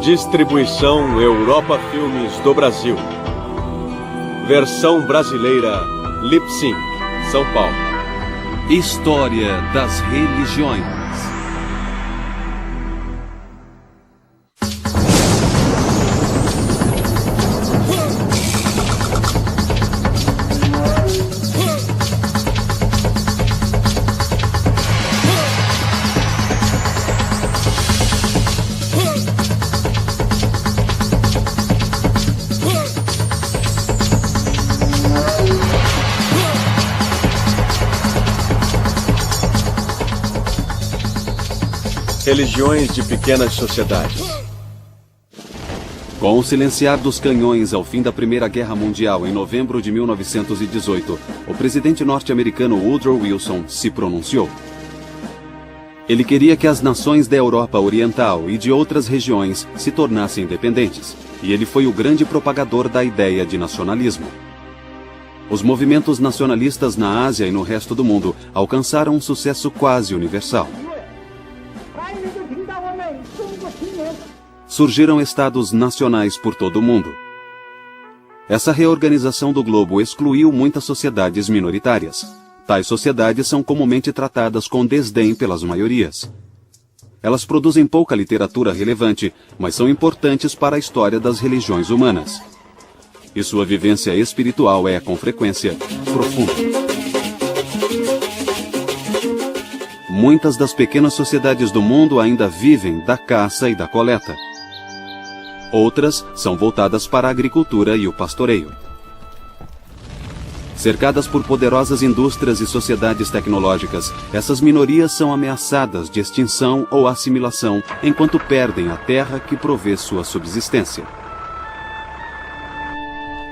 Distribuição Europa Filmes do Brasil. Versão brasileira Lipsync, São Paulo. História das religiões. Religiões de pequenas sociedades. Com o silenciar dos canhões ao fim da Primeira Guerra Mundial em novembro de 1918, o presidente norte-americano Woodrow Wilson se pronunciou. Ele queria que as nações da Europa Oriental e de outras regiões se tornassem independentes, e ele foi o grande propagador da ideia de nacionalismo. Os movimentos nacionalistas na Ásia e no resto do mundo alcançaram um sucesso quase universal. Surgiram estados nacionais por todo o mundo. Essa reorganização do globo excluiu muitas sociedades minoritárias. Tais sociedades são comumente tratadas com desdém pelas maiorias. Elas produzem pouca literatura relevante, mas são importantes para a história das religiões humanas. E sua vivência espiritual é, com frequência, profunda. Muitas das pequenas sociedades do mundo ainda vivem da caça e da coleta. Outras são voltadas para a agricultura e o pastoreio. Cercadas por poderosas indústrias e sociedades tecnológicas, essas minorias são ameaçadas de extinção ou assimilação enquanto perdem a terra que provê sua subsistência.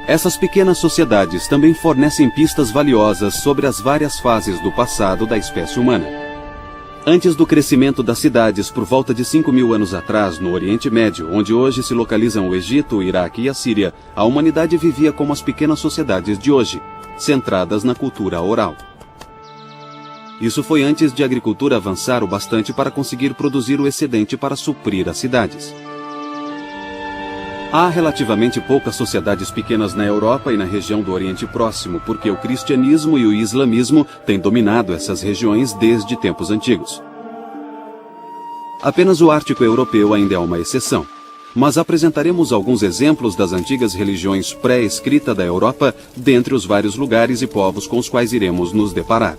Essas pequenas sociedades também fornecem pistas valiosas sobre as várias fases do passado da espécie humana. Antes do crescimento das cidades por volta de 5.000 anos atrás, no Oriente Médio, onde hoje se localizam o Egito, o Iraque e a Síria, a humanidade vivia como as pequenas sociedades de hoje, centradas na cultura oral. Isso foi antes de a agricultura avançar o bastante para conseguir produzir o excedente para suprir as cidades. Há relativamente poucas sociedades pequenas na Europa e na região do Oriente Próximo, porque o cristianismo e o islamismo têm dominado essas regiões desde tempos antigos. Apenas o Ártico europeu ainda é uma exceção, mas apresentaremos alguns exemplos das antigas religiões pré-escrita da Europa, dentre os vários lugares e povos com os quais iremos nos deparar.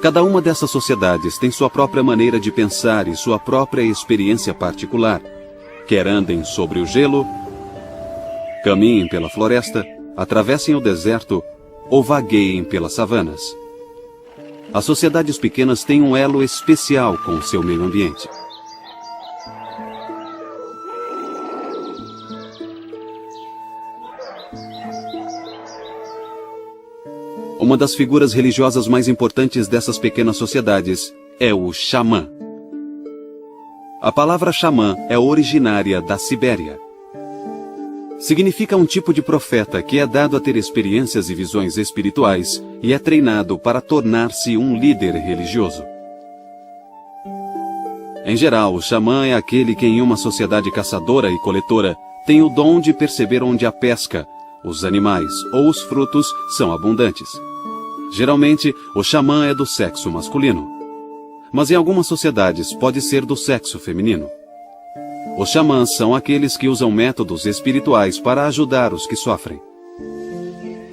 Cada uma dessas sociedades tem sua própria maneira de pensar e sua própria experiência particular. Quer andem sobre o gelo, caminhem pela floresta, atravessem o deserto ou vagueiem pelas savanas. As sociedades pequenas têm um elo especial com o seu meio ambiente. Uma das figuras religiosas mais importantes dessas pequenas sociedades é o xamã. A palavra xamã é originária da Sibéria. Significa um tipo de profeta que é dado a ter experiências e visões espirituais e é treinado para tornar-se um líder religioso. Em geral, o xamã é aquele que em uma sociedade caçadora e coletora tem o dom de perceber onde a pesca, os animais ou os frutos são abundantes. Geralmente, o xamã é do sexo masculino, mas em algumas sociedades pode ser do sexo feminino. Os xamãs são aqueles que usam métodos espirituais para ajudar os que sofrem.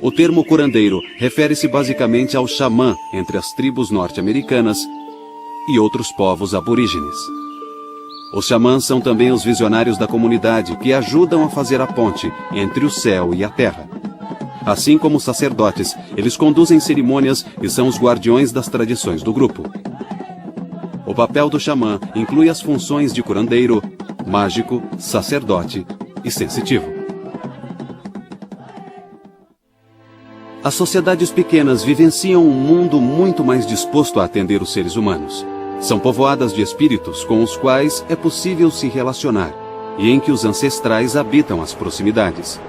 O termo curandeiro refere-se basicamente ao xamã entre as tribos norte-americanas e outros povos aborígenes. Os xamãs são também os visionários da comunidade que ajudam a fazer a ponte entre o céu e a terra. Assim como os sacerdotes, eles conduzem cerimônias e são os guardiões das tradições do grupo. O papel do xamã inclui as funções de curandeiro, mágico, sacerdote e sensitivo. As sociedades pequenas vivenciam um mundo muito mais disposto a atender os seres humanos. São povoadas de espíritos com os quais é possível se relacionar e em que os ancestrais habitam as proximidades.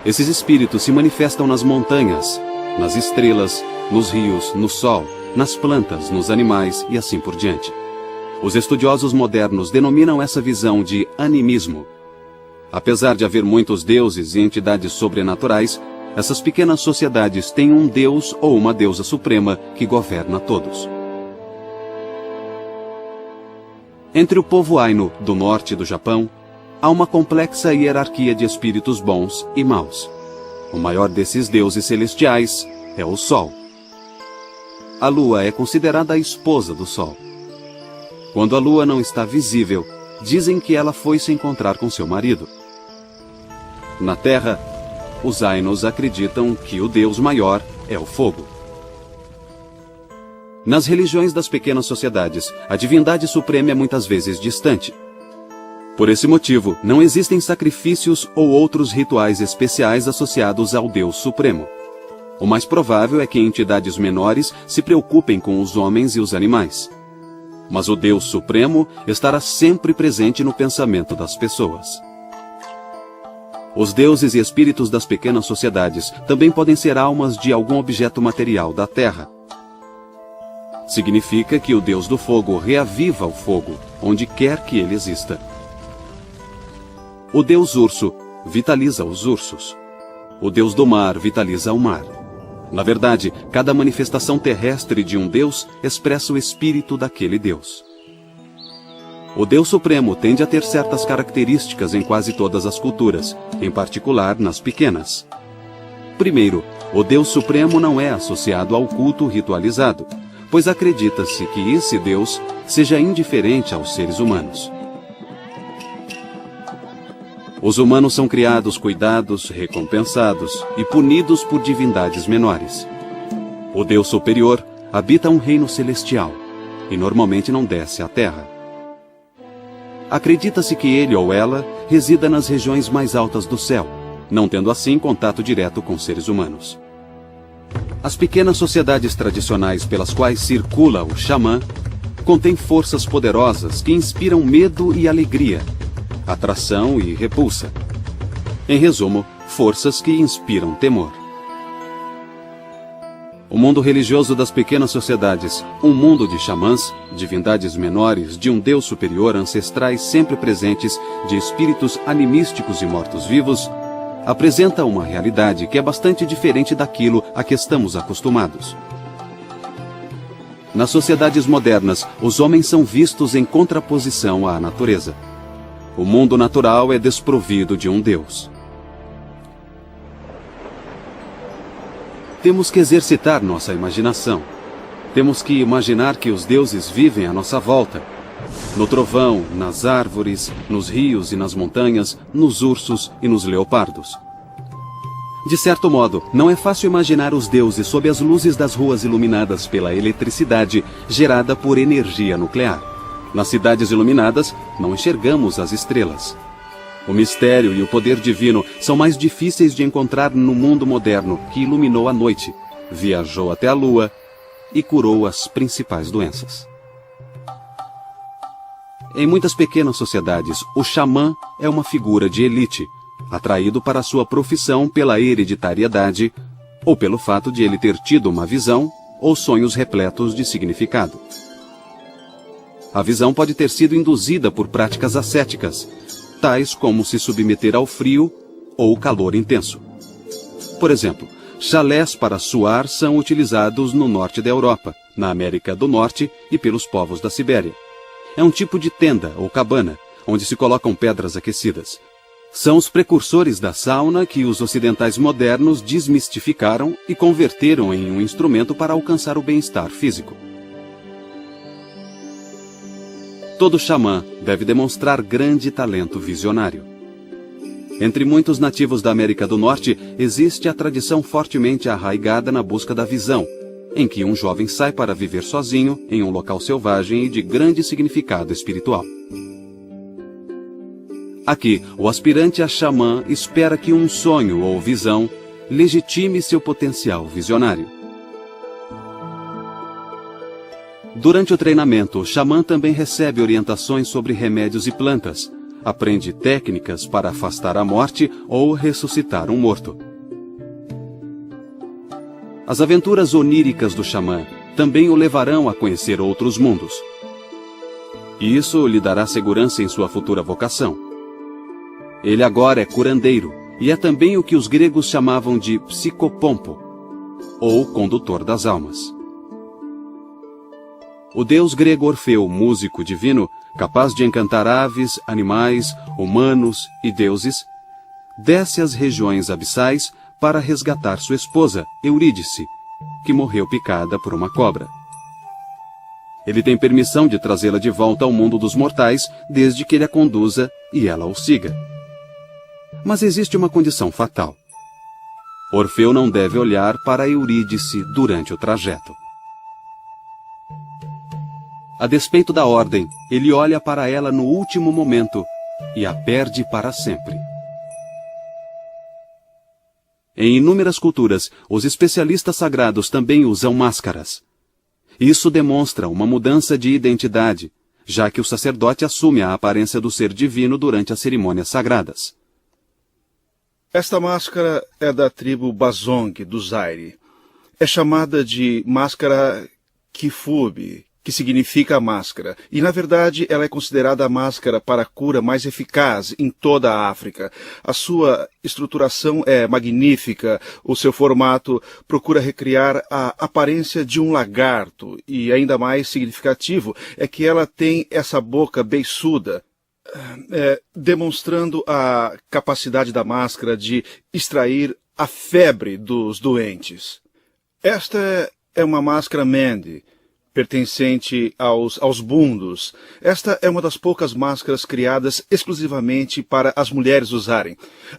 Esses espíritos se manifestam nas montanhas, nas estrelas, nos rios, no sol, nas plantas, nos animais e assim por diante. Os estudiosos modernos denominam essa visão de animismo. Apesar de haver muitos deuses e entidades sobrenaturais, essas pequenas sociedades têm um deus ou uma deusa suprema que governa todos. Entre o povo Ainu, do norte do Japão, há uma complexa hierarquia de espíritos bons e maus. O maior desses deuses celestiais é o Sol. A Lua é considerada a esposa do Sol. Quando a Lua não está visível, dizem que ela foi se encontrar com seu marido. Na Terra, os Ainus acreditam que o Deus maior é o fogo. Nas religiões das pequenas sociedades, a divindade suprema é muitas vezes distante. Por esse motivo, não existem sacrifícios ou outros rituais especiais associados ao Deus Supremo. O mais provável é que entidades menores se preocupem com os homens e os animais. Mas o Deus Supremo estará sempre presente no pensamento das pessoas. Os deuses e espíritos das pequenas sociedades também podem ser almas de algum objeto material da Terra. Significa que o Deus do Fogo reaviva o fogo, onde quer que ele exista. O Deus Urso vitaliza os ursos. O Deus do Mar vitaliza o mar. Na verdade, cada manifestação terrestre de um Deus expressa o espírito daquele Deus. O Deus Supremo tende a ter certas características em quase todas as culturas, em particular nas pequenas. Primeiro, o Deus Supremo não é associado ao culto ritualizado, pois acredita-se que esse Deus seja indiferente aos seres humanos. Os humanos são criados, cuidados, recompensados e punidos por divindades menores. O Deus superior habita um reino celestial e normalmente não desce à terra. Acredita-se que ele ou ela resida nas regiões mais altas do céu, não tendo assim contato direto com seres humanos. As pequenas sociedades tradicionais pelas quais circula o xamã contêm forças poderosas que inspiram medo e alegria, atração e repulsa. Em resumo, forças que inspiram temor. O mundo religioso das pequenas sociedades, um mundo de xamãs, divindades menores, de um Deus superior, ancestrais sempre presentes, de espíritos animísticos e mortos-vivos, apresenta uma realidade que é bastante diferente daquilo a que estamos acostumados. Nas sociedades modernas, os homens são vistos em contraposição à natureza. O mundo natural é desprovido de um Deus. Temos que exercitar nossa imaginação. Temos que imaginar que os deuses vivem à nossa volta. No trovão, nas árvores, nos rios e nas montanhas, nos ursos e nos leopardos. De certo modo, não é fácil imaginar os deuses sob as luzes das ruas iluminadas pela eletricidade gerada por energia nuclear. Nas cidades iluminadas, não enxergamos as estrelas. O mistério e o poder divino são mais difíceis de encontrar no mundo moderno que iluminou a noite, viajou até a lua e curou as principais doenças. Em muitas pequenas sociedades, o xamã é uma figura de elite, atraído para sua profissão pela hereditariedade ou pelo fato de ele ter tido uma visão ou sonhos repletos de significado. A visão pode ter sido induzida por práticas ascéticas, tais como se submeter ao frio ou calor intenso. Por exemplo, chalés para suar são utilizados no norte da Europa, na América do Norte e pelos povos da Sibéria. É um tipo de tenda ou cabana, onde se colocam pedras aquecidas. São os precursores da sauna que os ocidentais modernos desmistificaram e converteram em um instrumento para alcançar o bem-estar físico. Todo xamã deve demonstrar grande talento visionário. Entre muitos nativos da América do Norte, existe a tradição fortemente arraigada na busca da visão, em que um jovem sai para viver sozinho em um local selvagem e de grande significado espiritual. Aqui, o aspirante a xamã espera que um sonho ou visão legitime seu potencial visionário. Durante o treinamento, o xamã também recebe orientações sobre remédios e plantas, aprende técnicas para afastar a morte ou ressuscitar um morto. As aventuras oníricas do xamã também o levarão a conhecer outros mundos. e isso lhe dará segurança em sua futura vocação. Ele agora é curandeiro, e é também o que os gregos chamavam de psicopompo, ou condutor das almas. O deus grego Orfeu, músico divino, capaz de encantar aves, animais, humanos e deuses, desce às regiões abissais para resgatar sua esposa, Eurídice, que morreu picada por uma cobra. Ele tem permissão de trazê-la de volta ao mundo dos mortais, desde que ele a conduza e ela o siga. Mas existe uma condição fatal. Orfeu não deve olhar para Eurídice durante o trajeto. A despeito da ordem, ele olha para ela no último momento e a perde para sempre. Em inúmeras culturas, os especialistas sagrados também usam máscaras. Isso demonstra uma mudança de identidade, já que o sacerdote assume a aparência do ser divino durante as cerimônias sagradas. Esta máscara é da tribo Bazong, do Zaire. É chamada de máscara Kifube, que significa máscara, e na verdade ela é considerada a máscara para a cura mais eficaz em toda a África. A sua estruturação é magnífica, o seu formato procura recriar a aparência de um lagarto, e ainda mais significativo é que ela tem essa boca beiçuda, demonstrando a capacidade da máscara de extrair a febre dos doentes. Esta é uma máscara Mende, pertencente aos bundos. Esta é uma das poucas máscaras criadas exclusivamente para as mulheres usarem.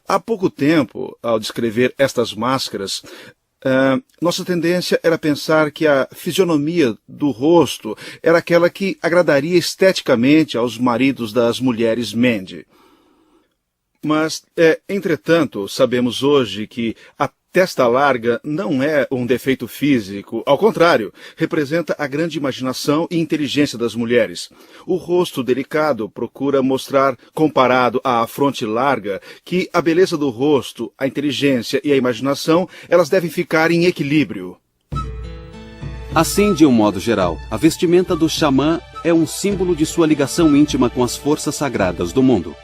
Há pouco tempo, ao descrever estas máscaras, nossa tendência era pensar que a fisionomia do rosto era aquela que agradaria esteticamente aos maridos das mulheres Mende. Mas, entretanto, sabemos hoje que a testa larga não é um defeito físico, ao contrário, representa a grande imaginação e inteligência das mulheres. O rosto delicado procura mostrar, comparado à fronte larga, que a beleza do rosto, a inteligência e a imaginação, elas devem ficar em equilíbrio. Assim, de um modo geral, a vestimenta do xamã é um símbolo de sua ligação íntima com as forças sagradas do mundo.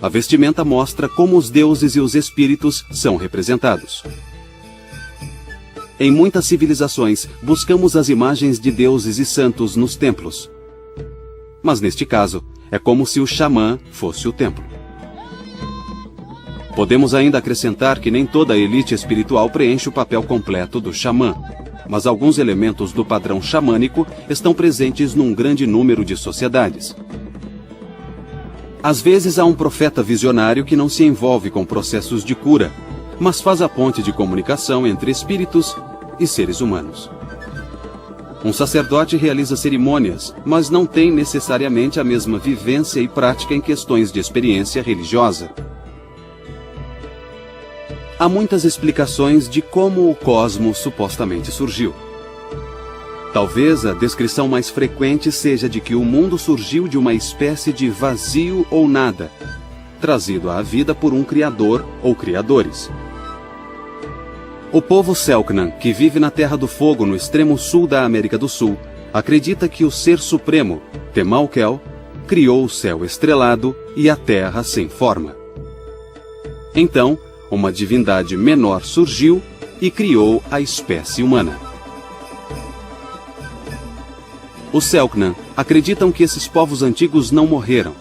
A vestimenta mostra como os deuses e os espíritos são representados. Em muitas civilizações, buscamos as imagens de deuses e santos nos templos. Mas neste caso, é como se o xamã fosse o templo. Podemos ainda acrescentar que nem toda a elite espiritual preenche o papel completo do xamã, mas alguns elementos do padrão xamânico estão presentes num grande número de sociedades. Às vezes há um profeta visionário que não se envolve com processos de cura, mas faz a ponte de comunicação entre espíritos e seres humanos. Um sacerdote realiza cerimônias, mas não tem necessariamente a mesma vivência e prática em questões de experiência religiosa. Há muitas explicações de como o cosmos supostamente surgiu. Talvez a descrição mais frequente seja de que o mundo surgiu de uma espécie de vazio ou nada, trazido à vida por um criador ou criadores. O povo Selknam, que vive na Terra do Fogo no extremo sul da América do Sul, acredita que o Ser Supremo, Temalkel, criou o céu estrelado e a terra sem forma. Então, uma divindade menor surgiu e criou a espécie humana. Os Selknam acreditam que esses povos antigos não morreram.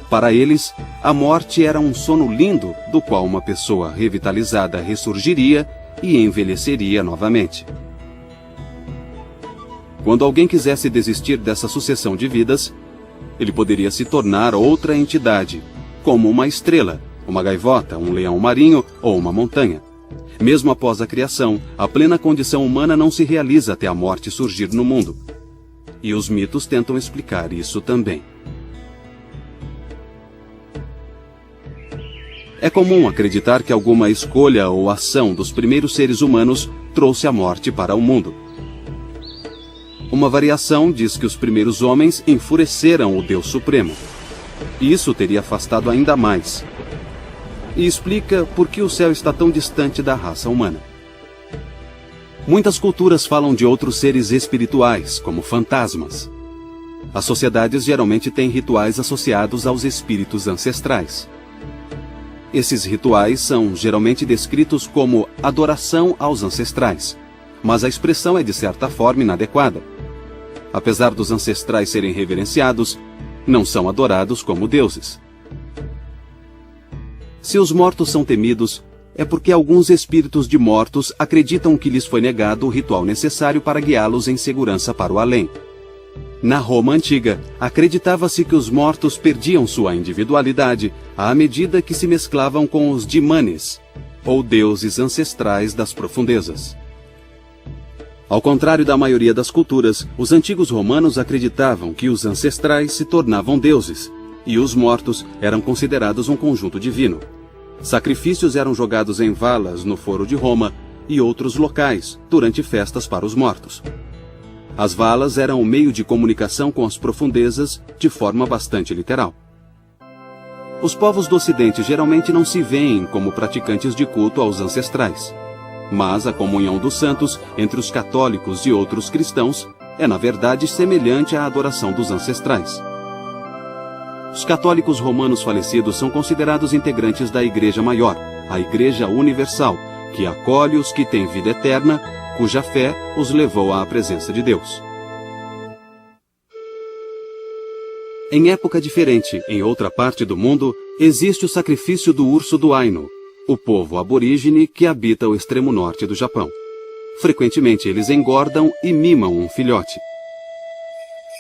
Para eles, a morte era um sono lindo do qual uma pessoa revitalizada ressurgiria e envelheceria novamente. Quando alguém quisesse desistir dessa sucessão de vidas, ele poderia se tornar outra entidade, como uma estrela, uma gaivota, um leão marinho ou uma montanha. Mesmo após a criação, a plena condição humana não se realiza até a morte surgir no mundo. E os mitos tentam explicar isso também. É comum acreditar que alguma escolha ou ação dos primeiros seres humanos trouxe a morte para o mundo. Uma variação diz que os primeiros homens enfureceram o Deus Supremo. E isso teria afastado ainda mais. E explica por que o céu está tão distante da raça humana. Muitas culturas falam de outros seres espirituais, como fantasmas. As sociedades geralmente têm rituais associados aos espíritos ancestrais. Esses rituais são geralmente descritos como adoração aos ancestrais, mas a expressão é de certa forma inadequada. Apesar dos ancestrais serem reverenciados, não são adorados como deuses. Se os mortos são temidos, é porque alguns espíritos de mortos acreditam que lhes foi negado o ritual necessário para guiá-los em segurança para o além. Na Roma antiga, acreditava-se que os mortos perdiam sua individualidade à medida que se mesclavam com os dimanes, ou deuses ancestrais das profundezas. Ao contrário da maioria das culturas, os antigos romanos acreditavam que os ancestrais se tornavam deuses, e os mortos eram considerados um conjunto divino. Sacrifícios eram jogados em valas no Foro de Roma e outros locais durante festas para os mortos. As valas eram um meio de comunicação com as profundezas de forma bastante literal. Os povos do Ocidente geralmente não se veem como praticantes de culto aos ancestrais, mas a comunhão dos santos entre os católicos e outros cristãos é, na verdade, semelhante à adoração dos ancestrais. Os católicos romanos falecidos são considerados integrantes da Igreja Maior, a Igreja Universal, que acolhe os que têm vida eterna, cuja fé os levou à presença de Deus. Em época diferente, em outra parte do mundo, existe o sacrifício do urso do Ainu, o povo aborígene que habita o extremo norte do Japão. Frequentemente eles engordam e mimam um filhote.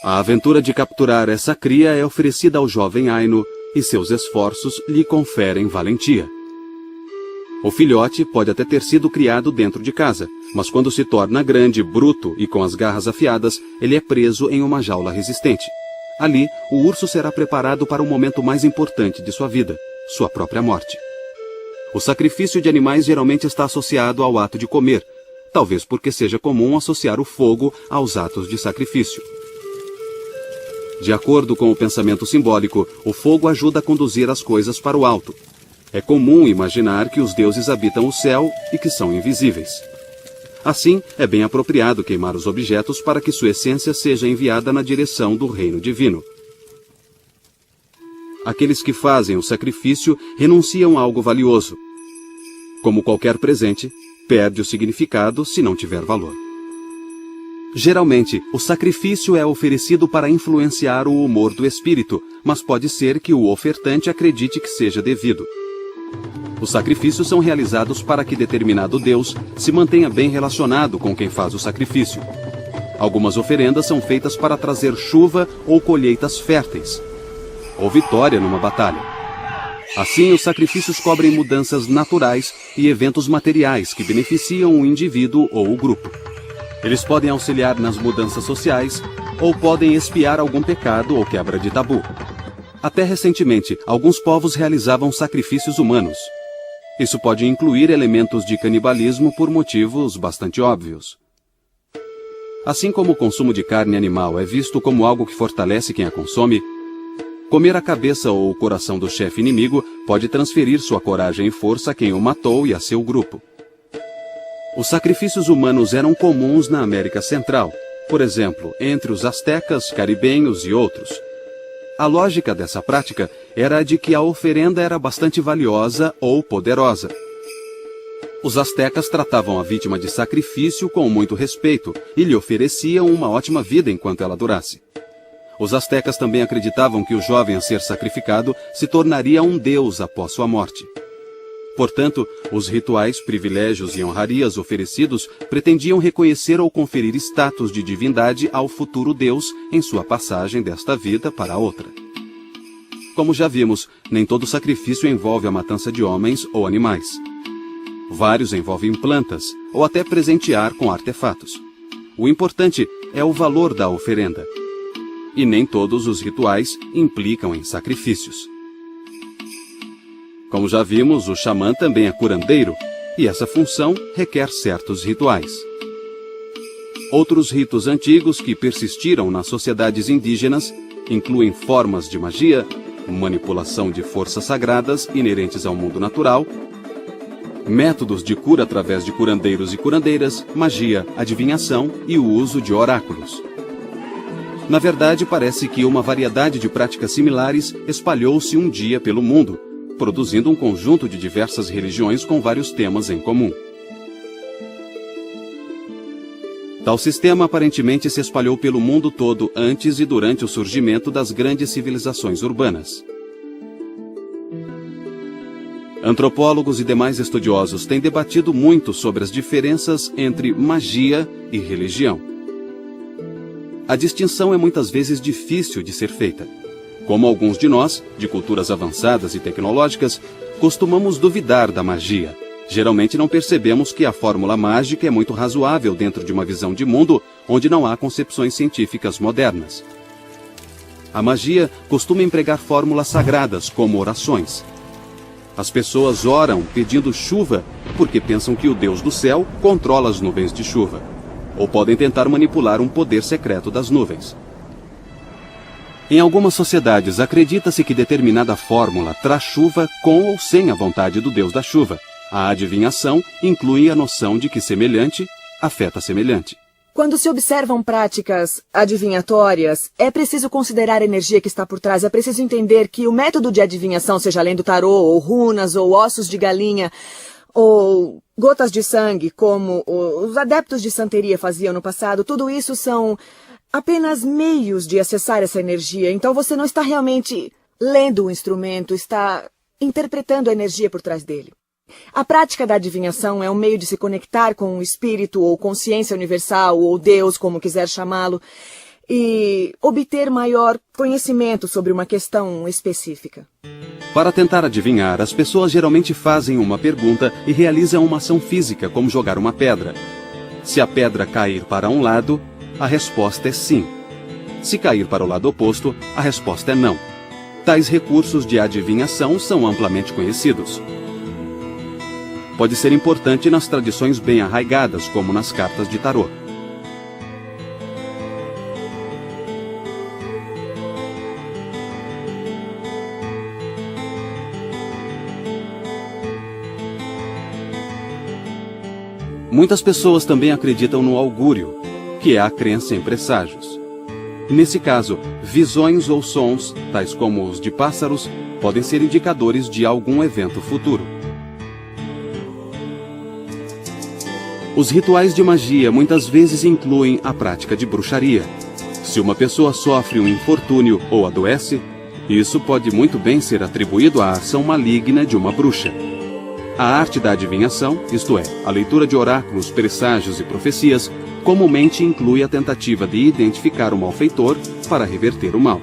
A aventura de capturar essa cria é oferecida ao jovem Ainu e seus esforços lhe conferem valentia. O filhote pode até ter sido criado dentro de casa, mas quando se torna grande, bruto e com as garras afiadas, ele é preso em uma jaula resistente. Ali, o urso será preparado para o momento mais importante de sua vida, sua própria morte. O sacrifício de animais geralmente está associado ao ato de comer, talvez porque seja comum associar o fogo aos atos de sacrifício. De acordo com o pensamento simbólico, o fogo ajuda a conduzir as coisas para o alto. É comum imaginar que os deuses habitam o céu e que são invisíveis. Assim, é bem apropriado queimar os objetos para que sua essência seja enviada na direção do reino divino. Aqueles que fazem o sacrifício renunciam a algo valioso. Como qualquer presente, perde o significado se não tiver valor. Geralmente, o sacrifício é oferecido para influenciar o humor do espírito, mas pode ser que o ofertante acredite que seja devido. Os sacrifícios são realizados para que determinado Deus se mantenha bem relacionado com quem faz o sacrifício. Algumas oferendas são feitas para trazer chuva ou colheitas férteis, ou vitória numa batalha. Assim, os sacrifícios cobrem mudanças naturais e eventos materiais que beneficiam o indivíduo ou o grupo. Eles podem auxiliar nas mudanças sociais ou podem expiar algum pecado ou quebra de tabu. Até recentemente, alguns povos realizavam sacrifícios humanos. Isso pode incluir elementos de canibalismo por motivos bastante óbvios. Assim como o consumo de carne animal é visto como algo que fortalece quem a consome, comer a cabeça ou o coração do chefe inimigo pode transferir sua coragem e força a quem o matou e a seu grupo. Os sacrifícios humanos eram comuns na América Central, por exemplo, entre os astecas, caribenhos e outros. A lógica dessa prática era a de que a oferenda era bastante valiosa ou poderosa. Os astecas tratavam a vítima de sacrifício com muito respeito e lhe ofereciam uma ótima vida enquanto ela durasse. Os astecas também acreditavam que o jovem a ser sacrificado se tornaria um deus após sua morte. Portanto, os rituais, privilégios e honrarias oferecidos pretendiam reconhecer ou conferir status de divindade ao futuro Deus em sua passagem desta vida para a outra. Como já vimos, nem todo sacrifício envolve a matança de homens ou animais. Vários envolvem plantas ou até presentear com artefatos. O importante é o valor da oferenda. E nem todos os rituais implicam em sacrifícios. Como já vimos, o xamã também é curandeiro, e essa função requer certos rituais. Outros ritos antigos que persistiram nas sociedades indígenas incluem formas de magia, manipulação de forças sagradas inerentes ao mundo natural, métodos de cura através de curandeiros e curandeiras, magia, adivinhação e o uso de oráculos. Na verdade, parece que uma variedade de práticas similares espalhou-se um dia pelo mundo, produzindo um conjunto de diversas religiões com vários temas em comum. Tal sistema aparentemente se espalhou pelo mundo todo antes e durante o surgimento das grandes civilizações urbanas. Antropólogos e demais estudiosos têm debatido muito sobre as diferenças entre magia e religião. A distinção é muitas vezes difícil de ser feita. Como alguns de nós, de culturas avançadas e tecnológicas, costumamos duvidar da magia. Geralmente não percebemos que a fórmula mágica é muito razoável dentro de uma visão de mundo onde não há concepções científicas modernas. A magia costuma empregar fórmulas sagradas, como orações. As pessoas oram pedindo chuva porque pensam que o Deus do céu controla as nuvens de chuva, ou podem tentar manipular um poder secreto das nuvens. Em algumas sociedades, acredita-se que determinada fórmula traz chuva com ou sem a vontade do Deus da chuva. A adivinhação inclui a noção de que semelhante afeta semelhante. Quando se observam práticas adivinhatórias, é preciso considerar a energia que está por trás. É preciso entender que o método de adivinhação, seja lendo tarô, ou runas, ou ossos de galinha, ou gotas de sangue, como os adeptos de santeria faziam no passado, tudo isso são apenas meios de acessar essa energia. Então você não está realmente lendo o instrumento, está interpretando a energia por trás dele. A prática da adivinhação é um meio de se conectar com o espírito ou consciência universal ou Deus, como quiser chamá-lo, e obter maior conhecimento sobre uma questão específica. Para tentar adivinhar, as pessoas geralmente fazem uma pergunta e realizam uma ação física, como jogar uma pedra. Se a pedra cair para um lado, a resposta é sim. Se cair para o lado oposto, a resposta é não. Tais recursos de adivinhação são amplamente conhecidos. Pode ser importante nas tradições bem arraigadas, como nas cartas de tarô. Muitas pessoas também acreditam no augúrio, que é a crença em presságios. Nesse caso, visões ou sons, tais como os de pássaros, podem ser indicadores de algum evento futuro. Os rituais de magia muitas vezes incluem a prática de bruxaria. Se uma pessoa sofre um infortúnio ou adoece, isso pode muito bem ser atribuído à ação maligna de uma bruxa. A arte da adivinhação, isto é, a leitura de oráculos, presságios e profecias, comumente inclui a tentativa de identificar o malfeitor para reverter o mal.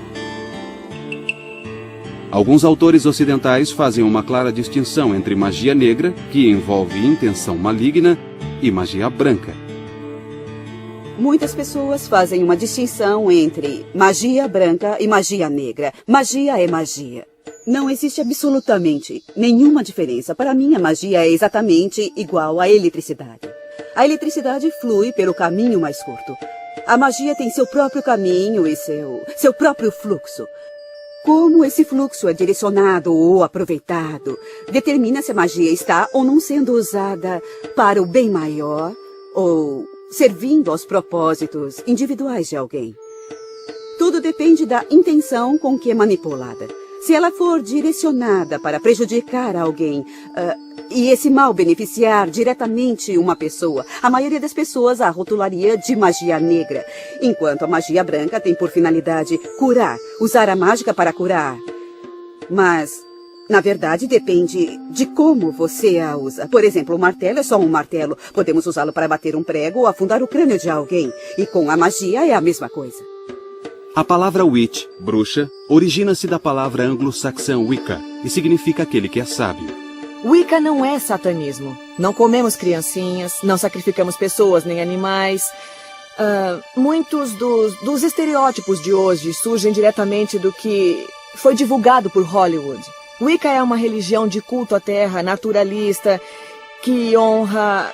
Alguns autores ocidentais fazem uma clara distinção entre magia negra, que envolve intenção maligna, e magia branca. Muitas pessoas fazem uma distinção entre magia branca e magia negra. Magia é magia. Não existe absolutamente nenhuma diferença. Para mim, a magia é exatamente igual à eletricidade. A eletricidade flui pelo caminho mais curto. A magia tem seu próprio caminho e seu próprio fluxo. Como esse fluxo é direcionado ou aproveitado, determina se a magia está ou não sendo usada para o bem maior ou servindo aos propósitos individuais de alguém. Tudo depende da intenção com que é manipulada. Se ela for direcionada para prejudicar alguém e esse mal beneficiar diretamente uma pessoa, a maioria das pessoas a rotularia de magia negra, enquanto a magia branca tem por finalidade curar, usar a mágica para curar. Mas, na verdade, depende de como você a usa. Por exemplo, o martelo é só um martelo. Podemos usá-lo para bater um prego ou afundar o crânio de alguém. E com a magia é a mesma coisa. A palavra witch, bruxa, origina-se da palavra anglo-saxã Wicca e significa aquele que é sábio. Wicca não é satanismo. Não comemos criancinhas, não sacrificamos pessoas nem animais. Muitos dos estereótipos de hoje surgem diretamente do que foi divulgado por Hollywood. Wicca é uma religião de culto à terra, naturalista, que honra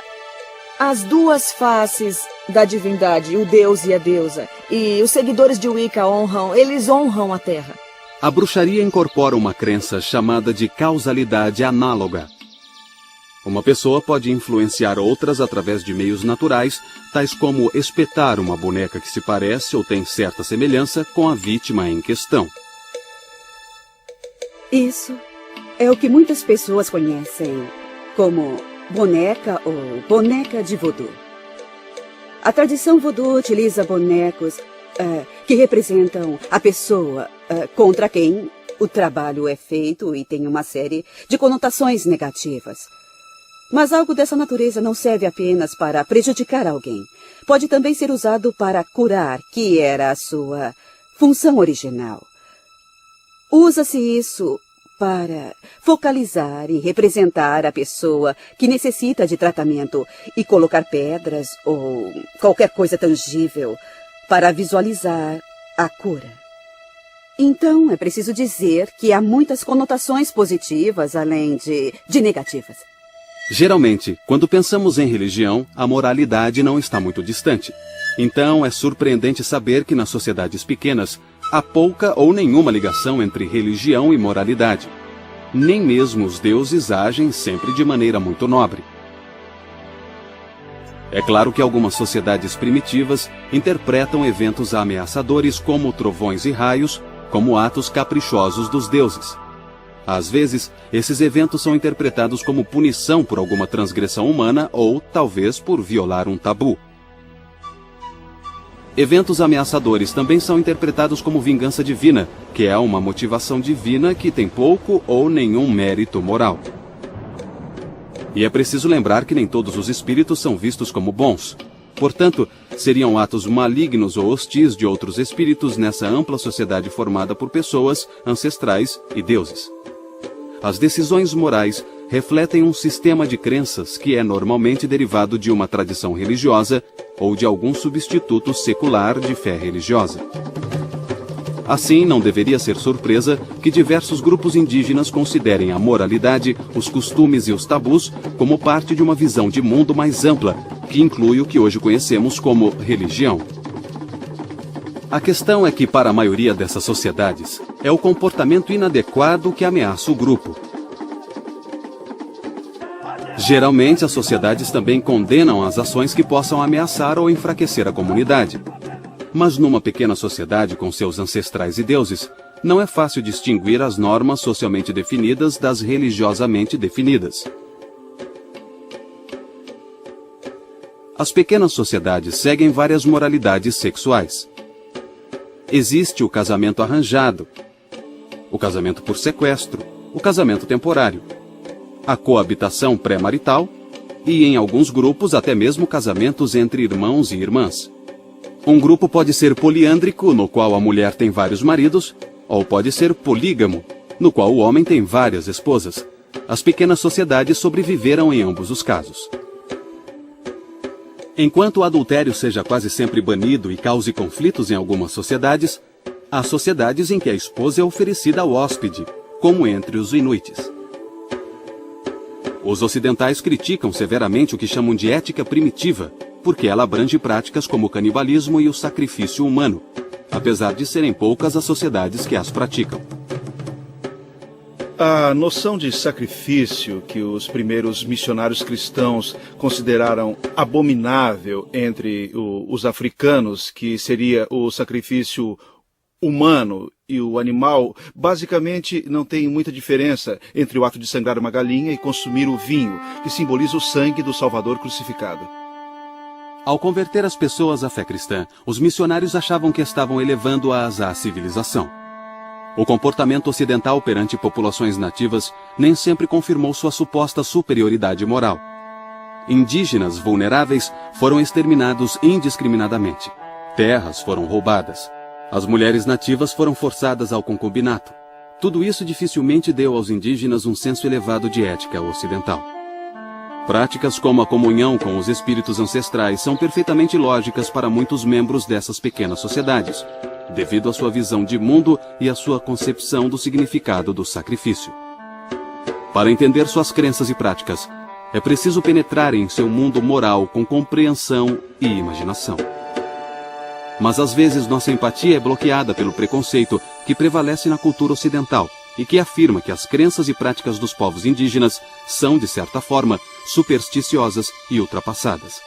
as duas faces da divindade, o deus e a deusa. E os seguidores de Wicca honram a terra. A bruxaria incorpora uma crença chamada de causalidade análoga. Uma pessoa pode influenciar outras através de meios naturais, tais como espetar uma boneca que se parece ou tem certa semelhança com a vítima em questão. Isso é o que muitas pessoas conhecem como boneca ou boneca de voodoo. A tradição voodoo utiliza bonecos que representam a pessoa contra quem o trabalho é feito e tem uma série de conotações negativas. Mas algo dessa natureza não serve apenas para prejudicar alguém. Pode também ser usado para curar, que era a sua função original. Usa-se isso para focalizar e representar a pessoa que necessita de tratamento e colocar pedras ou qualquer coisa tangível para visualizar a cura. Então, é preciso dizer que há muitas conotações positivas, além de negativas. Geralmente, quando pensamos em religião, a moralidade não está muito distante. Então, é surpreendente saber que nas sociedades pequenas há pouca ou nenhuma ligação entre religião e moralidade. Nem mesmo os deuses agem sempre de maneira muito nobre. É claro que algumas sociedades primitivas interpretam eventos ameaçadores como trovões e raios como atos caprichosos dos deuses. Às vezes, esses eventos são interpretados como punição por alguma transgressão humana ou, talvez, por violar um tabu. Eventos ameaçadores também são interpretados como vingança divina, que é uma motivação divina que tem pouco ou nenhum mérito moral. E é preciso lembrar que nem todos os espíritos são vistos como bons. Portanto, seriam atos malignos ou hostis de outros espíritos nessa ampla sociedade formada por pessoas, ancestrais e deuses. As decisões morais refletem um sistema de crenças que é normalmente derivado de uma tradição religiosa ou de algum substituto secular de fé religiosa. Assim, não deveria ser surpresa que diversos grupos indígenas considerem a moralidade, os costumes e os tabus como parte de uma visão de mundo mais ampla, que inclui o que hoje conhecemos como religião. A questão é que, para a maioria dessas sociedades, é o comportamento inadequado que ameaça o grupo. Geralmente, as sociedades também condenam as ações que possam ameaçar ou enfraquecer a comunidade. Mas numa pequena sociedade com seus ancestrais e deuses, não é fácil distinguir as normas socialmente definidas das religiosamente definidas. As pequenas sociedades seguem várias moralidades sexuais. Existe o casamento arranjado, o casamento por sequestro, o casamento temporário, a coabitação pré-marital e, em alguns grupos, até mesmo casamentos entre irmãos e irmãs. Um grupo pode ser poliândrico, no qual a mulher tem vários maridos, ou pode ser polígamo, no qual o homem tem várias esposas. As pequenas sociedades sobreviveram em ambos os casos. Enquanto o adultério seja quase sempre banido e cause conflitos em algumas sociedades, há sociedades em que a esposa é oferecida ao hóspede, como entre os inuites. Os ocidentais criticam severamente o que chamam de ética primitiva, porque ela abrange práticas como o canibalismo e o sacrifício humano, apesar de serem poucas as sociedades que as praticam. A noção de sacrifício que os primeiros missionários cristãos consideraram abominável entre os africanos, que seria o sacrifício humano e o animal, basicamente não tem muita diferença entre o ato de sangrar uma galinha e consumir o vinho, que simboliza o sangue do Salvador crucificado. Ao converter as pessoas à fé cristã, os missionários achavam que estavam elevando-as à civilização. O comportamento ocidental perante populações nativas nem sempre confirmou sua suposta superioridade moral. Indígenas vulneráveis foram exterminados indiscriminadamente. Terras foram roubadas. As mulheres nativas foram forçadas ao concubinato. Tudo isso dificilmente deu aos indígenas um senso elevado de ética ocidental. Práticas como a comunhão com os espíritos ancestrais são perfeitamente lógicas para muitos membros dessas pequenas sociedades, devido à sua visão de mundo e à sua concepção do significado do sacrifício. Para entender suas crenças e práticas, é preciso penetrar em seu mundo moral com compreensão e imaginação. Mas às vezes nossa empatia é bloqueada pelo preconceito que prevalece na cultura ocidental, e que afirma que as crenças e práticas dos povos indígenas são, de certa forma, supersticiosas e ultrapassadas.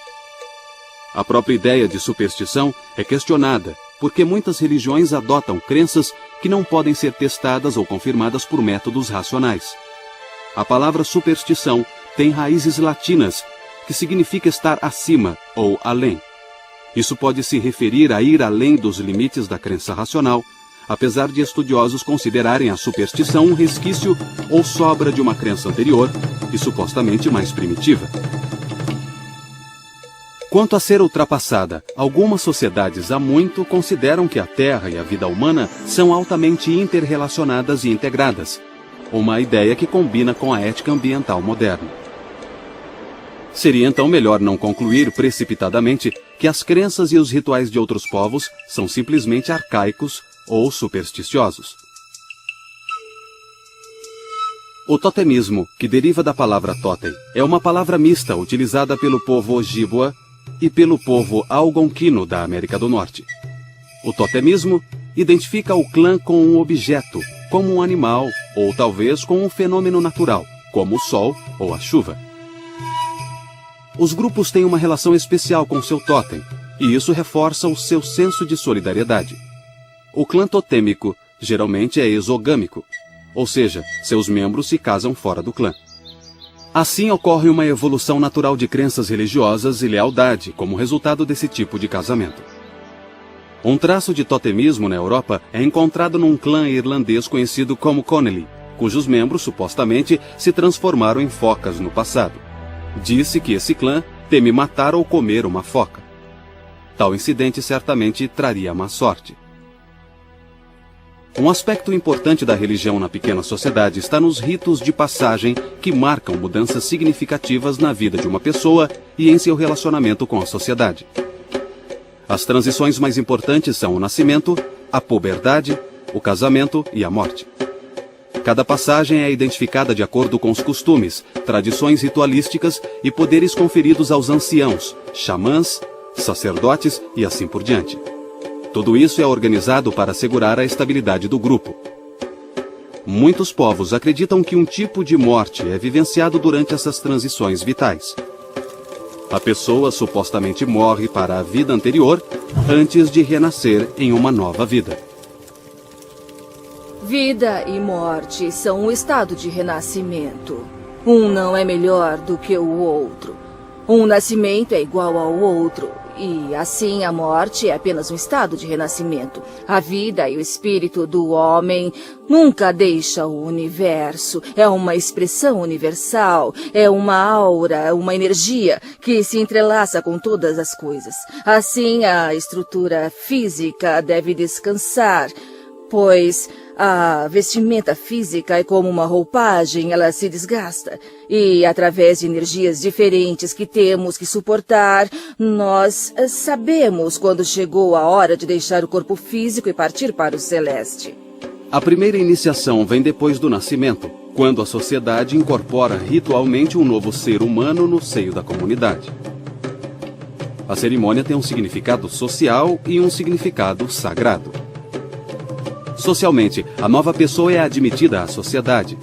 A própria ideia de superstição é questionada, porque muitas religiões adotam crenças que não podem ser testadas ou confirmadas por métodos racionais. A palavra superstição tem raízes latinas, que significa estar acima ou além. Isso pode se referir a ir além dos limites da crença racional, apesar de estudiosos considerarem a superstição um resquício ou sobra de uma crença anterior e supostamente mais primitiva. Quanto a ser ultrapassada, algumas sociedades há muito consideram que a Terra e a vida humana são altamente interrelacionadas e integradas, uma ideia que combina com a ética ambiental moderna. Seria então melhor não concluir precipitadamente que as crenças e os rituais de outros povos são simplesmente arcaicos ou supersticiosos. O totemismo, que deriva da palavra totem, é uma palavra mista utilizada pelo povo Ojibwa e pelo povo algonquino da América do Norte. O totemismo identifica o clã com um objeto, como um animal, ou talvez com um fenômeno natural, como o sol ou a chuva. Os grupos têm uma relação especial com seu totem, e isso reforça o seu senso de solidariedade. O clã totêmico geralmente é exogâmico, ou seja, seus membros se casam fora do clã. Assim ocorre uma evolução natural de crenças religiosas e lealdade como resultado desse tipo de casamento. Um traço de totemismo na Europa é encontrado num clã irlandês conhecido como Connelly, cujos membros supostamente se transformaram em focas no passado. Disse que esse clã teme matar ou comer uma foca. Tal incidente certamente traria má sorte. Um aspecto importante da religião na pequena sociedade está nos ritos de passagem que marcam mudanças significativas na vida de uma pessoa e em seu relacionamento com a sociedade. As transições mais importantes são o nascimento, a puberdade, o casamento e a morte. Cada passagem é identificada de acordo com os costumes, tradições ritualísticas e poderes conferidos aos anciãos, xamãs, sacerdotes e assim por diante. Tudo isso é organizado para assegurar a estabilidade do grupo. Muitos povos acreditam que um tipo de morte é vivenciado durante essas transições vitais. A pessoa supostamente morre para a vida anterior antes de renascer em uma nova vida. Vida e morte são um estado de renascimento. Um não é melhor do que o outro. Um nascimento é igual ao outro, e assim a morte é apenas um estado de renascimento. A vida e o espírito do homem nunca deixa o universo. É uma expressão universal, é uma aura, uma energia que se entrelaça com todas as coisas. Assim, a estrutura física deve descansar, pois a vestimenta física é como uma roupagem, ela se desgasta. E através de energias diferentes que temos que suportar, nós sabemos quando chegou a hora de deixar o corpo físico e partir para o celeste. A primeira iniciação vem depois do nascimento, quando a sociedade incorpora ritualmente um novo ser humano no seio da comunidade. A cerimônia tem um significado social e um significado sagrado. Socialmente, a nova pessoa é admitida à sociedade.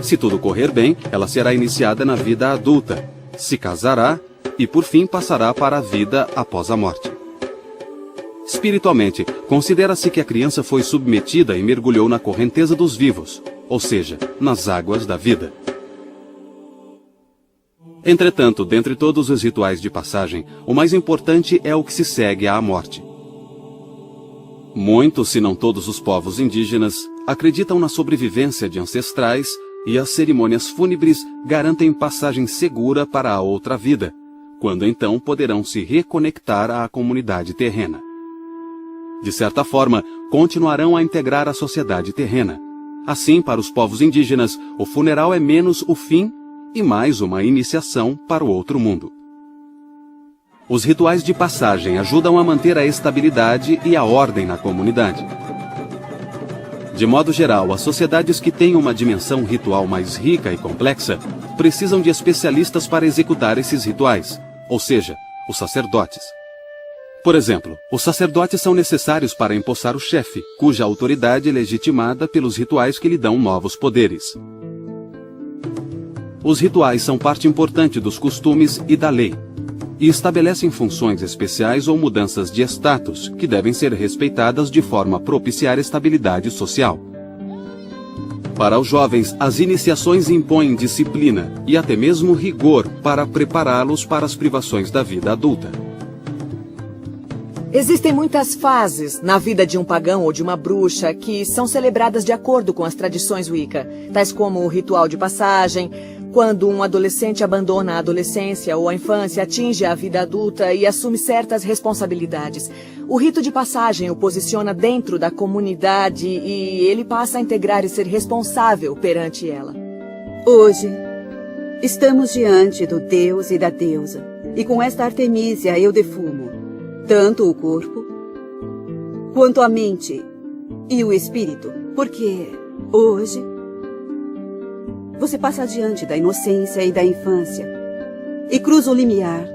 Se tudo correr bem, ela será iniciada na vida adulta, se casará e, por fim, passará para a vida após a morte. Espiritualmente, considera-se que a criança foi submetida e mergulhou na correnteza dos vivos, ou seja, nas águas da vida. Entretanto, dentre todos os rituais de passagem, o mais importante é o que se segue à morte. Muitos, se não todos os povos indígenas, acreditam na sobrevivência de ancestrais e as cerimônias fúnebres garantem passagem segura para a outra vida, quando então poderão se reconectar à comunidade terrena. De certa forma, continuarão a integrar a sociedade terrena. Assim, para os povos indígenas, o funeral é menos o fim e mais uma iniciação para o outro mundo. Os rituais de passagem ajudam a manter a estabilidade e a ordem na comunidade. De modo geral, as sociedades que têm uma dimensão ritual mais rica e complexa precisam de especialistas para executar esses rituais, ou seja, os sacerdotes. Por exemplo, os sacerdotes são necessários para empossar o chefe, cuja autoridade é legitimada pelos rituais que lhe dão novos poderes. Os rituais são parte importante dos costumes e da lei, e estabelecem funções especiais ou mudanças de status que devem ser respeitadas de forma a propiciar estabilidade social. Para os jovens, as iniciações impõem disciplina e até mesmo rigor para prepará-los para as privações da vida adulta. Existem muitas fases na vida de um pagão ou de uma bruxa que são celebradas de acordo com as tradições Wicca, tais como o ritual de passagem, quando um adolescente abandona a adolescência ou a infância, atinge a vida adulta e assume certas responsabilidades. O rito de passagem o posiciona dentro da comunidade e ele passa a integrar e ser responsável perante ela. Hoje, estamos diante do deus e da deusa, e com esta Artemísia eu defumo tanto o corpo, quanto a mente e o espírito, porque hoje você passa diante da inocência e da infância e cruza o limiar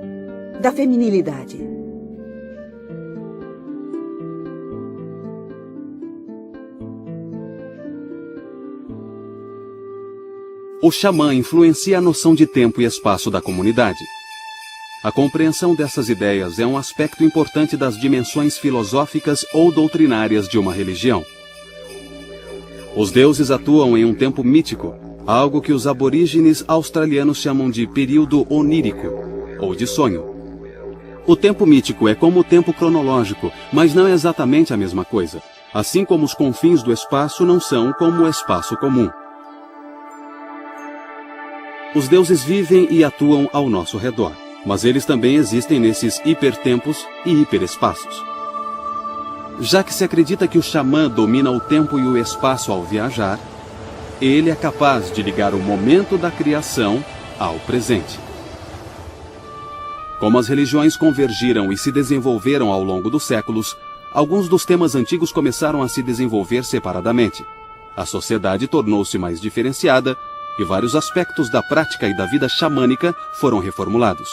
da feminilidade. O xamã influencia a noção de tempo e espaço da comunidade. A compreensão dessas ideias é um aspecto importante das dimensões filosóficas ou doutrinárias de uma religião. Os deuses atuam em um tempo mítico, algo que os aborígenes australianos chamam de período onírico, ou de sonho. O tempo mítico é como o tempo cronológico, mas não é exatamente a mesma coisa, assim como os confins do espaço não são como o espaço comum. Os deuses vivem e atuam ao nosso redor, mas eles também existem nesses hipertempos e hiperespaços. Já que se acredita que o xamã domina o tempo e o espaço ao viajar, ele é capaz de ligar o momento da criação ao presente. Como as religiões convergiram e se desenvolveram ao longo dos séculos, alguns dos temas antigos começaram a se desenvolver separadamente. A sociedade tornou-se mais diferenciada e vários aspectos da prática e da vida xamânica foram reformulados.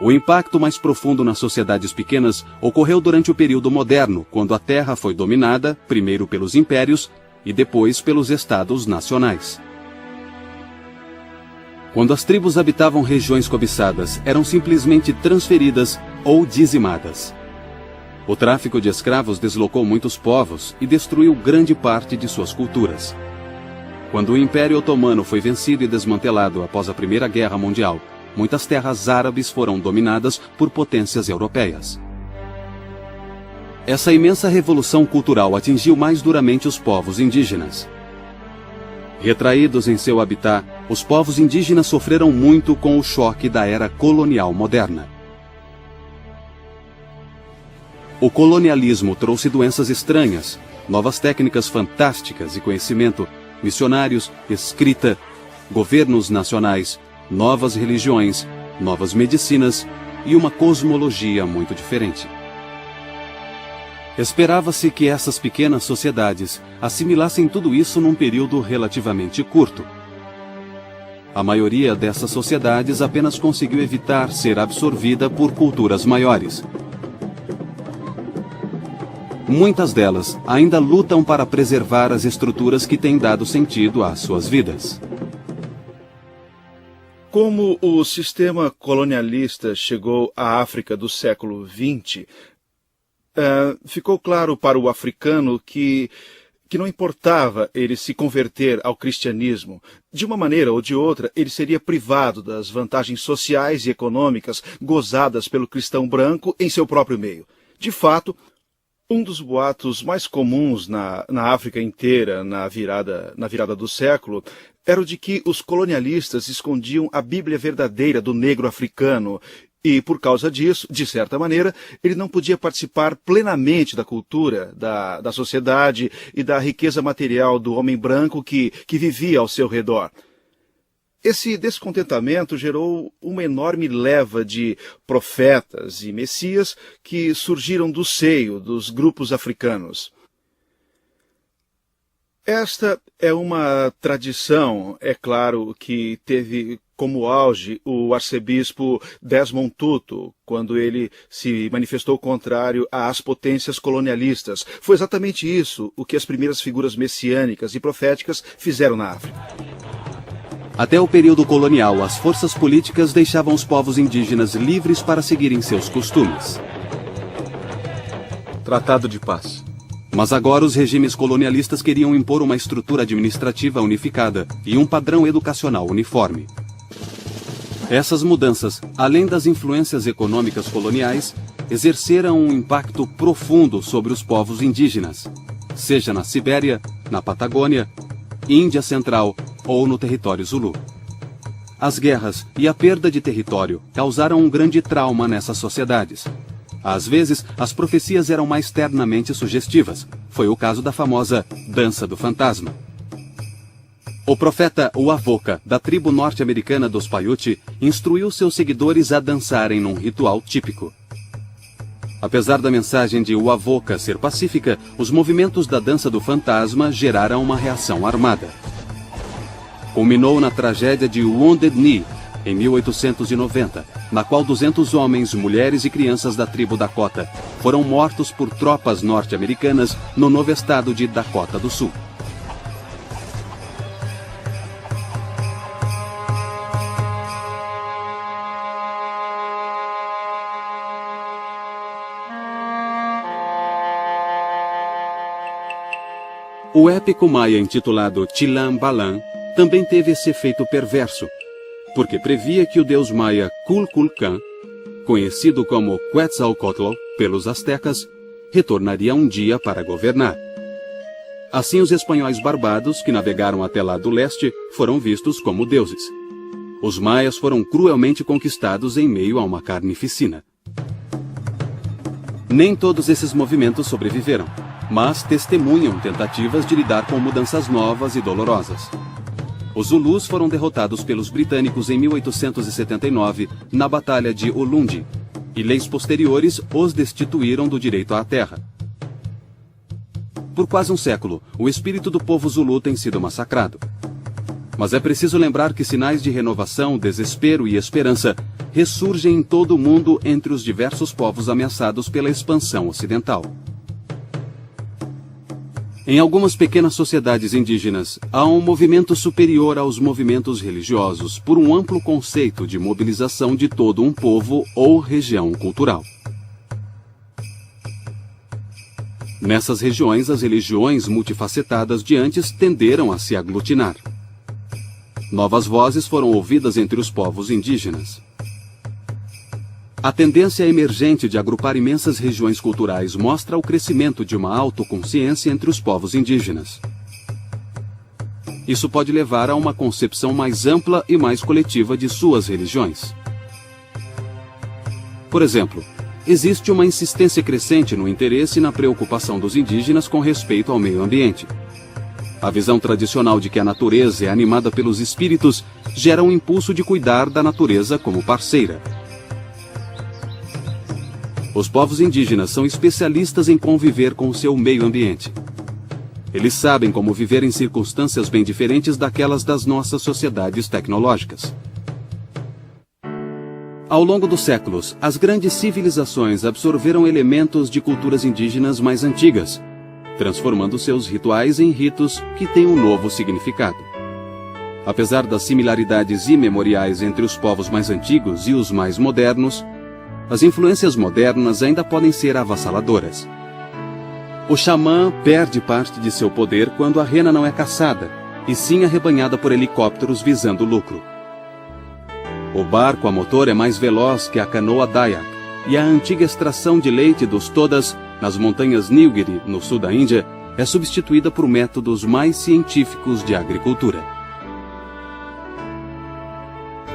O impacto mais profundo nas sociedades pequenas ocorreu durante o período moderno, quando a Terra foi dominada, primeiro pelos impérios e depois pelos estados nacionais. Quando as tribos habitavam regiões cobiçadas, eram simplesmente transferidas ou dizimadas. O tráfico de escravos deslocou muitos povos e destruiu grande parte de suas culturas. Quando o Império Otomano foi vencido e desmantelado após a Primeira Guerra Mundial, muitas terras árabes foram dominadas por potências europeias. Essa imensa revolução cultural atingiu mais duramente os povos indígenas. Retraídos em seu habitat, os povos indígenas sofreram muito com o choque da era colonial moderna. O colonialismo trouxe doenças estranhas, novas técnicas fantásticas e conhecimento, missionários, escrita, governos nacionais, novas religiões, novas medicinas e uma cosmologia muito diferente. Esperava-se que essas pequenas sociedades assimilassem tudo isso num período relativamente curto. A maioria dessas sociedades apenas conseguiu evitar ser absorvida por culturas maiores. Muitas delas ainda lutam para preservar as estruturas que têm dado sentido às suas vidas. Como o sistema colonialista chegou à África do século XX, ficou claro para o africano que não importava ele se converter ao cristianismo. De uma maneira ou de outra, ele seria privado das vantagens sociais e econômicas gozadas pelo cristão branco em seu próprio meio. De fato, um dos boatos mais comuns na África inteira na virada do século era o de que os colonialistas escondiam a Bíblia verdadeira do negro africano e, por causa disso, de certa maneira, ele não podia participar plenamente da cultura, da sociedade e da riqueza material do homem branco que vivia ao seu redor. Esse descontentamento gerou uma enorme leva de profetas e messias que surgiram do seio dos grupos africanos. Esta é uma tradição, é claro, que teve como auge o arcebispo Desmond Tutu, quando ele se manifestou contrário às potências colonialistas. Foi exatamente isso o que as primeiras figuras messiânicas e proféticas fizeram na África. Até o período colonial, as forças políticas deixavam os povos indígenas livres para seguirem seus costumes. Tratado de paz. Mas agora os regimes colonialistas queriam impor uma estrutura administrativa unificada e um padrão educacional uniforme. Essas mudanças, além das influências econômicas coloniais, exerceram um impacto profundo sobre os povos indígenas, seja na Sibéria, na Patagônia, Índia Central ou no território Zulu. As guerras e a perda de território causaram um grande trauma nessas sociedades. Às vezes, as profecias eram mais ternamente sugestivas. Foi o caso da famosa Dança do Fantasma. O profeta Uavoca, da tribo norte-americana dos Paiute, instruiu seus seguidores a dançarem num ritual típico. Apesar da mensagem de Uavoca ser pacífica, os movimentos da Dança do Fantasma geraram uma reação armada. Culminou na tragédia de Wounded Knee, em 1890, na qual 200 homens, mulheres e crianças da tribo Dakota foram mortos por tropas norte-americanas no novo estado de Dakota do Sul. O épico maia intitulado Chilam Balam também teve esse efeito perverso, porque previa que o deus maia Kukulkan, conhecido como Quetzalcoatl pelos astecas, retornaria um dia para governar. Assim, os espanhóis barbados, que navegaram até lá do leste, foram vistos como deuses. Os maias foram cruelmente conquistados em meio a uma carnificina. Nem todos esses movimentos sobreviveram, mas testemunham tentativas de lidar com mudanças novas e dolorosas. Os Zulus foram derrotados pelos britânicos em 1879 na Batalha de Ulundi, e leis posteriores os destituíram do direito à terra. Por quase um século, o espírito do povo Zulu tem sido massacrado. Mas é preciso lembrar que sinais de renovação, desespero e esperança ressurgem em todo o mundo entre os diversos povos ameaçados pela expansão ocidental. Em algumas pequenas sociedades indígenas, há um movimento superior aos movimentos religiosos por um amplo conceito de mobilização de todo um povo ou região cultural. Nessas regiões, as religiões multifacetadas de antes tenderam a se aglutinar. Novas vozes foram ouvidas entre os povos indígenas. A tendência emergente de agrupar imensas regiões culturais mostra o crescimento de uma autoconsciência entre os povos indígenas. Isso pode levar a uma concepção mais ampla e mais coletiva de suas religiões. Por exemplo, existe uma insistência crescente no interesse e na preocupação dos indígenas com respeito ao meio ambiente. A visão tradicional de que a natureza é animada pelos espíritos gera um impulso de cuidar da natureza como parceira. Os povos indígenas são especialistas em conviver com o seu meio ambiente. Eles sabem como viver em circunstâncias bem diferentes daquelas das nossas sociedades tecnológicas. Ao longo dos séculos, as grandes civilizações absorveram elementos de culturas indígenas mais antigas, transformando seus rituais em ritos que têm um novo significado. Apesar das similaridades imemoriais entre os povos mais antigos e os mais modernos, as influências modernas ainda podem ser avassaladoras. O xamã perde parte de seu poder quando a rena não é caçada, e sim arrebanhada por helicópteros visando lucro. O barco a motor é mais veloz que a canoa Dayak, e a antiga extração de leite dos Todas, nas montanhas Nilgiri, no sul da Índia, é substituída por métodos mais científicos de agricultura.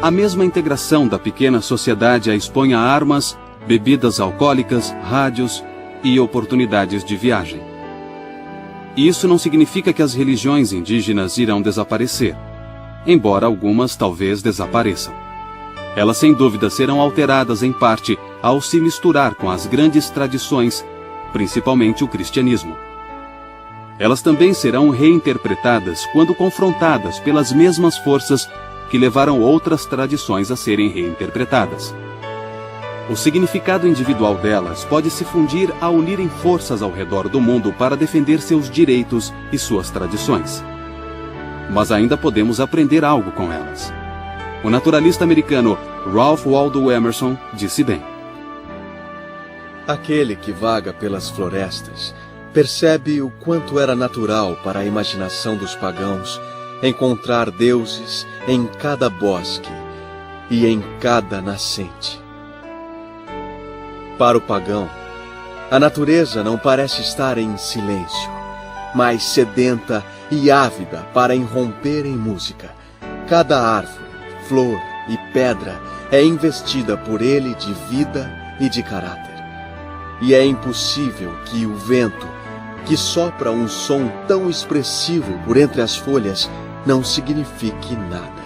A mesma integração da pequena sociedade a expõe a armas, bebidas alcoólicas, rádios e oportunidades de viagem. Isso não significa que as religiões indígenas irão desaparecer, embora algumas talvez desapareçam. Elas sem dúvida serão alteradas em parte ao se misturar com as grandes tradições, principalmente o cristianismo. Elas também serão reinterpretadas quando confrontadas pelas mesmas forças que levaram outras tradições a serem reinterpretadas. O significado individual delas pode se fundir a unirem forças ao redor do mundo para defender seus direitos e suas tradições. Mas ainda podemos aprender algo com elas. O naturalista americano Ralph Waldo Emerson disse bem: aquele que vaga pelas florestas percebe o quanto era natural para a imaginação dos pagãos encontrar deuses em cada bosque e em cada nascente. Para o pagão, a natureza não parece estar em silêncio, mas sedenta e ávida para irromper em música. Cada árvore, flor e pedra é investida por ele de vida e de caráter. E é impossível que o vento, que sopra um som tão expressivo por entre as folhas, não signifique nada.